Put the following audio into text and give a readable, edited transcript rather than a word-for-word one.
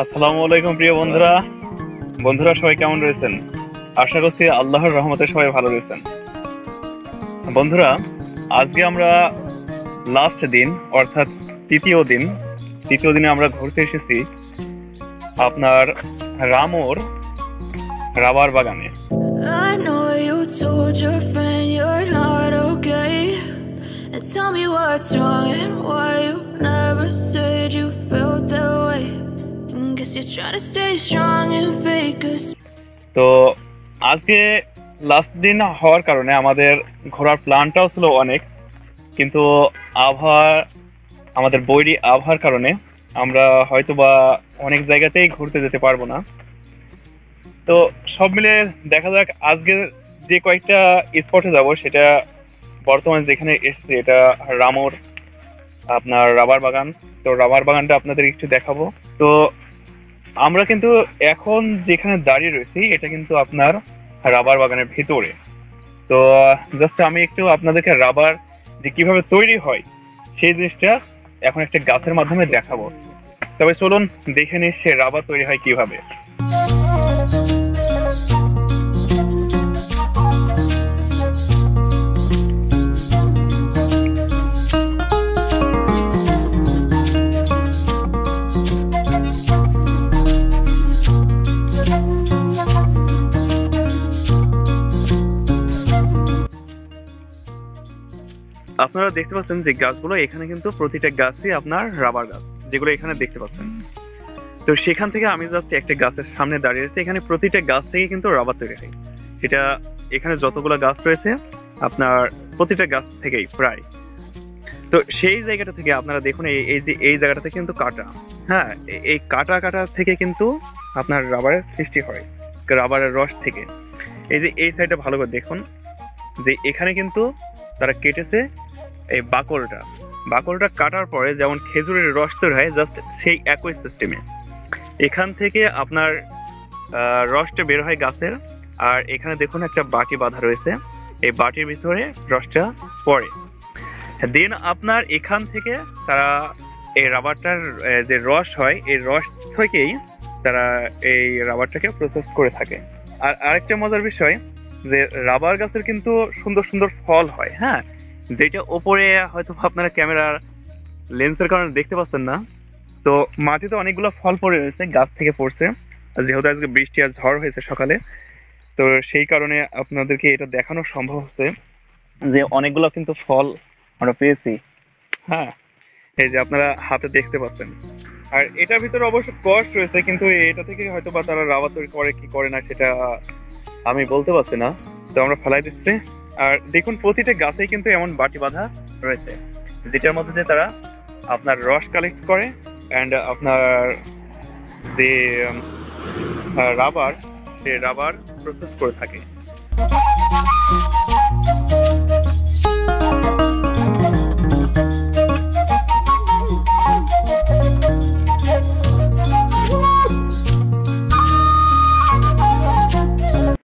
আসসালামু আলাইকুম প্রিয় বন্ধুরা। বন্ধুরা সবাই কেমন রয়েছেন? আশা করছি আল্লাহর রহমতে সবাই ভালো রয়েছেন। বন্ধুরা, আজকে আমরা লাস্ট দিন অর্থাৎ তৃতীয় দিনে আমরা ঘুরতে এসেছি আপনার রামোর রাবার বাগানে। I know you told your friend you're not okay, and tell me what's wrong and why you never said you felt that way. And guess you're trying to stay strong and fake us. তো আজকে last দিন হওয়ার কারণে আমাদের ঘোরার প্ল্যানটাও ছিল অনেক, কিন্তু আবহাওয়া আমাদের বৈরী আবহাওয়ার কারণে আমরা হয়তোবা অনেক জায়গাতেই ঘুরতে যেতে পারবো না। তো সব মিলে দেখা যাক আজকে যে কয়েকটা স্পটে যাব, সেটা বর্তমানে যেখানে এসেছি এটা রামোর আপনার রাবার বাগান। তো রাবার বাগানটা আপনাদের একটু দেখাবো। তো আমরা কিন্তু এখন যেখানে দাঁড়িয়ে রয়েছি এটা কিন্তু আপনার রাবার বাগানের ভিতরে। তো জাস্ট আমি একটু আপনাদেরকে রাবার যে কিভাবে তৈরি হয় সেই জিনিসটা এখন একটা গাছের মাধ্যমে দেখাবো। তবে চলুন দেখে নিই সে রাবার তৈরি হয় কিভাবে। আপনারা দেখতে পাচ্ছেন যে গাছগুলো এখানে কিন্তু প্রতিটা গাছই আপনার রাবার গাছ, যেগুলো এখানে দেখতে পাচ্ছেন। তো সেখান থেকে আমি জাস্ট একটা গাছের সামনে দাঁড়িয়ে রয়েছে। এখানে প্রতিটা গাছ থেকে কিন্তু রাবার তৈরি হয়। সেটা এখানে যতগুলো গাছ রয়েছে আপনার প্রতিটা গাছ থেকেই প্রায়। তো সেই জায়গাটা থেকে আপনারা দেখুন এই যে এই জায়গাটাতে কিন্তু কাটা, হ্যাঁ, এই কাটা থেকে কিন্তু আপনার রাবারের সৃষ্টি হয়, রাবারের রস থেকে। এই যে এই সাইডটা ভালো করে দেখুন যে এখানে কিন্তু তারা কেটেছে এই বাকলটা কাটার পরে যেমন খেজুরের রস তৈরি হয়, জাস্ট সেই একই সিস্টেমে এখান থেকে আপনার রসটা বের হয় গাছের। আর এখানে দেখুন একটা বাটি বাঁধা রয়েছে, এই বাটির ভিতরে রসটা পড়ে। দেন আপনার এখান থেকে তারা এই রাবারটার যে রস হয় এই রস থেকেই তারা এই রাবারটাকে প্রসেস করে থাকে। আর আরেকটা মজার বিষয় যে রাবার গাছের কিন্তু সুন্দর সুন্দর ফল হয়, হ্যাঁ, যেটা ওপরে হয়তো আপনারা ক্যামেরার লেন্সের কারণে দেখতে পাচ্ছেন না। তো মাটিতে অনেকগুলো ফল পড়ে রয়েছে, গাছ থেকে পড়ছে, যেহেতু আজকে বৃষ্টি আর ঝড় হয়েছে সকালে। তো সেই কারণে আপনাদেরকে এটা দেখানো সম্ভব হচ্ছে যে অনেকগুলো কিন্তু ফল আমরা পেয়েছি, হ্যাঁ, এই যে আপনারা হাতে দেখতে পাচ্ছেন। আর এটার ভিতরে অবশ্য কষ্ট রয়েছে, কিন্তু এটা থেকে হয়তো বা তারা রাবার তৈরি করে কি করে না সেটা আমি বলতে পারছি না। তো আমরা ফেলাই দিচ্ছি। আর দেখুন প্রতিটা গাছেই কিন্তু এমন বাটি বাঁধা রয়েছে, যেটার মধ্যে দিয়ে তারা আপনার রস কালেক্ট করে অ্যান্ড আপনার যে রাবার, সে রাবার প্রসেস করে থাকে।